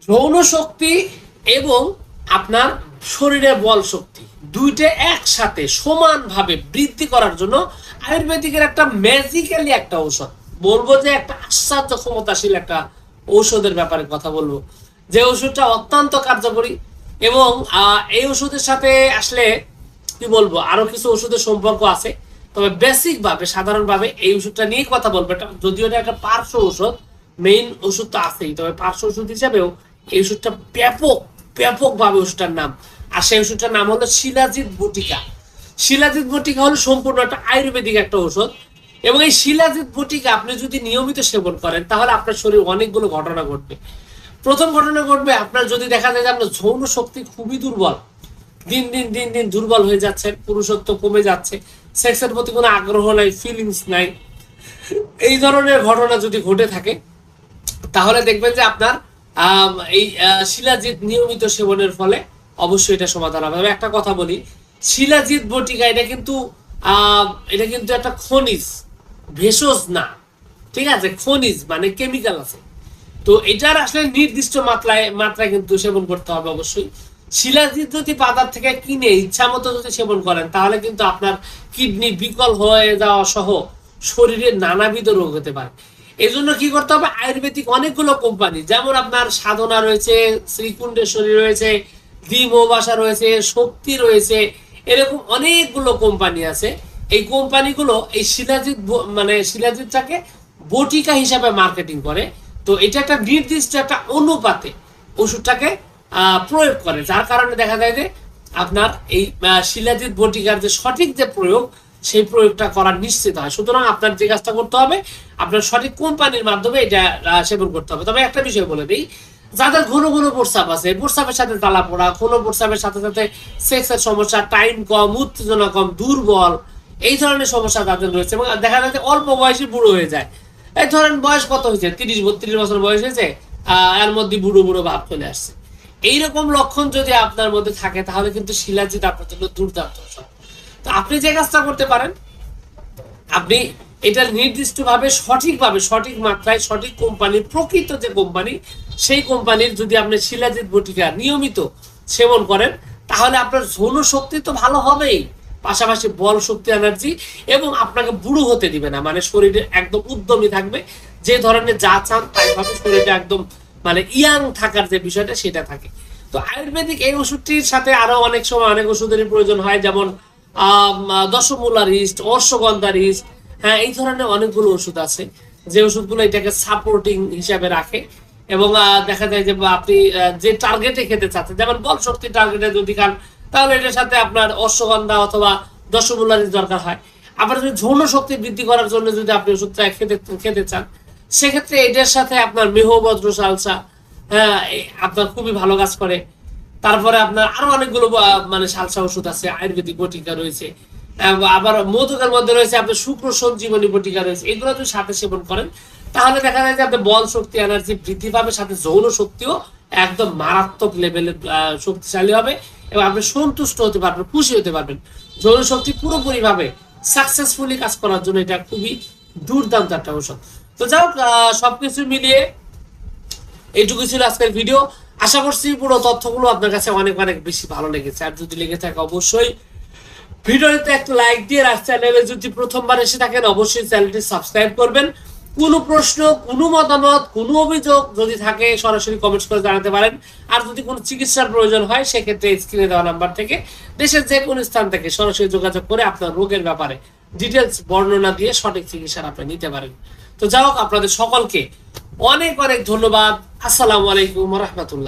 যৌন শক্তি এবং আপনার শরীরের বল শক্তি দুইটা একসাথে সমানভাবে বৃদ্ধি করার জন্য আয়ুর্বেদিকের একটা ম্যাজিক্যালি একটা ঔষধ বলবো, যে একটা আশ্চর্য ক্ষমতাশীল একটা ঔষধের ব্যাপারে কথা বলবো, যে ওষুধটা অত্যন্ত কার্যকরী। এবং এই ওষুধের সাথে আসলে কি বলবো, আরো কিছু ওষুধের সম্পর্ক আছে, তবে বেসিক ভাবে সাধারণভাবে এই ওষুধটা নিয়ে কথা বলবো। যদিও এটা একটা পার্শ্ব ওষুধ, মেইন ওষুধ তো আছেই, তবে পার্শ্ব ওষুধ হিসাবেও এই ওষুধটা ব্যাপকভাবে ওষুধটার নাম। আর সেই ওষুধটার নাম হলো শিলাজিৎ বটিকা। শিলাজিৎ বটিকা হলো সম্পূর্ণ একটা আয়ুর্বেদিক একটা ওষুধ। এবং এই শিলাজিৎ বটিকা আপনি যদি নিয়মিত সেবন করেন তাহলে আপনার শরীর অনেকগুলো ঘটনা ঘটবে। প্রথম ঘটনা ঘটবে, আপনার যদি দেখা যায় যে আপনার যৌন শক্তি খুবই দুর্বল, দিন দিন দুর্বল হয়ে যাচ্ছে, পুরুষত্ব কমে যাচ্ছে, সেক্সের প্রতি কোনো আগ্রহ নাই, ফিলিংস নাই, এই ধরনের ঘটনা যদি ঘটে থাকে তাহলে দেখবেন যে আপনার এই শিলাজিৎ নিয়মিত সেবনের ফলে অবশ্যই এটা সমাধান হবে। তবে একটা কথা বলি, শিলাজিৎ বটিকা এটা কিন্তু একটা খনিজ, ভেষজ না, ঠিক আছে? খনিজ মানে কেমিক্যাল আছে, তো এটার আসলে নির্দিষ্ট মাত্রায় কিন্তু সেবন করতে হবে অবশ্যই। শিলাজিৎ যদি বাজার থেকে কিনে ইচ্ছা মতো যদি সেবন করেন তাহলে কিন্তু আপনার কিডনি বিকল হয়ে যাওয়া সহ শরীরের নানাবিধ রোগ হতে পারে। এই জন্য কি করতে হবে, আয়ুর্বেদিক অনেকগুলো কোম্পানি, যেমন আপনার সাধনা রয়েছে, শ্রীকুণ্ডেশ্বরী রয়েছে, দ্বিমৌবাসা রয়েছে, শক্তি রয়েছে, এরকম অনেকগুলো কোম্পানি আছে। এই কোম্পানিগুলো এই শিলাজিৎটাকে বটিকা হিসাবে মার্কেটিং করে। তো এটা একটা নির্দিষ্ট একটা অনুপাতে ওষুধটাকে প্রয়োগ করে, যার কারণে দেখা যায় যে আপনার এই শিলাজিৎ বটিকার যে সঠিক যে প্রয়োগ, সেই প্রয়োগটা করার নিশ্চিত হয়। সুতরাং আপনার যে কাজটা করতে হবে, আপনার সঠিক কোম্পানির মাধ্যমে এটা সেবন করতে হবে। তবে একটা বিষয় বলে দিই, যাদের ঘন ঘন প্রস্রাব আছে, প্রস্রাবের সাথে জ্বালা পোড়া, ঘন প্রস্রাবের সাথে সাথে সেক্সের সমস্যা, টাইম কম, উত্তেজনা কম, দুর্বল, এই ধরনের সমস্যা যাদের রয়েছে, এবং দেখা যায় যে অল্প বয়সে বুড়ো হয়ে যায়। এই ধরেন বয়স কত হয়েছে, 30-32 বছর বয়স হয়েছে, এর মধ্যে বুড়ো বুড়ো ভাব চলে আসছে, এইরকম লক্ষণ যদি আপনার মধ্যে থাকে তাহলে কিন্তু শিলাজিৎ আপনার জন্য দুর্দান্ত ঔষধ। তো আপনি যে কাজটা করতে পারেন, আপনি এটা নির্দিষ্টভাবে সঠিকভাবে সঠিক মাত্রায় সঠিক কোম্পানির, প্রকৃত যে কোম্পানি সেই কোম্পানির যদি আপনি শিলাজিৎ বটিকা নিয়মিত সেবন করেন তাহলে আপনার যৌন শক্তি তো ভালো হবেই, পাশাপাশি বল শক্তি, এনার্জি, এবং আপনাকে বুড়ো হতে দিবে না, মানে শরীরে একদম উদ্যমী থাকবে, যে ধরনের যা চান তাই ভাবে শরীরে একদম মানে ইয়াং থাকার যে বিষয়টা সেটা থাকে। তো আয়ুর্বেদিক এই ওষুধটির সাথে আরো অনেক সময় অনেক ওষুধের প্রয়োজন হয়, যেমন দশমূলা রিস্ট, অশ্বগন্ধা রিস্ট, হ্যাঁ, এই ধরনের অনেকগুলো ওষুধ আছে যে ওষুধগুলো এটাকে সাপোর্টিং হিসাবে রাখে। এবং দেখা যায় যে আপনি যে টার্গেটে খেতে চাচ্ছেন, যেমন বল শক্তি টার্গেটে যদি খান তাহলে এটার সাথে আপনার অশ্বগন্ধা অথবা দশমূলা রিস্ট দরকার হয়। আবার যদি যৌন শক্তি বৃদ্ধি করার জন্য যদি আপনি ওষুধটা খেতে চান, সেক্ষেত্রে এটার সাথে আপনার মেহবজ্র সালসা, হ্যাঁ, আপনার খুবই ভালো কাজ করে। তারপরে আপনার আরো অনেকগুলো মানে সালসা ওষুধ আছে, আয়ুর্বেদিক বটিকা রয়েছে, আবার মধুকের মধ্যে রয়েছে আপনার শুক্র সঞ্জীবনী বটিকা রয়েছে। এগুলো যদি সাথে সেবন করেন তাহলে দেখা যায় যে আপনার বল শক্তি, এনার্জি বৃদ্ধি পাবে, সাথে যৌন শক্তিও একদম মারাত্মক লেভেলের শক্তিশালী হবে, এবং আপনি সন্তুষ্ট হতে পারবেন, খুশি হতে পারবেন। যৌন শক্তি পুরোপুরি ভাবে সাকসেসফুলি কাজ করার জন্য এটা খুবই দুর্দান্ত একটা ঔষধ। তো যাই হোক, সবকিছু মিলিয়ে এইটুকু ছিল আজকের ভিডিও। আশা করছি পুরো তথ্যগুলো আপনার কাছে অনেক অনেক বেশি ভালো লেগেছে। আর যদি লেগে থাকে অবশ্যই ভিডিওতে একটা লাইক দিয়ে, আর চ্যানেলে যদি প্রথমবার এসে থাকেন অবশ্যই চ্যানেলটি সাবস্ক্রাইব করবেন। কোনো প্রশ্ন, কোনো মতামত, কোনো অভিযোগ যদি থাকে সরাসরি কমেন্টস করে জানাতে পারেন। আর যদি কোনো চিকিৎসার প্রয়োজন হয় সেক্ষেত্রে স্ক্রিনে দেওয়া নাম্বার থেকে, দেশের যে কোনো স্থান থেকে সরাসরি যোগাযোগ করে আপনার রোগের ব্যাপারে ডিটেলস বর্ণনা দিয়ে সঠিক চিকিৎসা আপনি নিতে পারেন। তো যাই হোক, আপনাদের সকলকে অনেক অনেক ধন্যবাদ। আসসালামু আলাইকুম ওয়া রাহমাতুল্লাহ।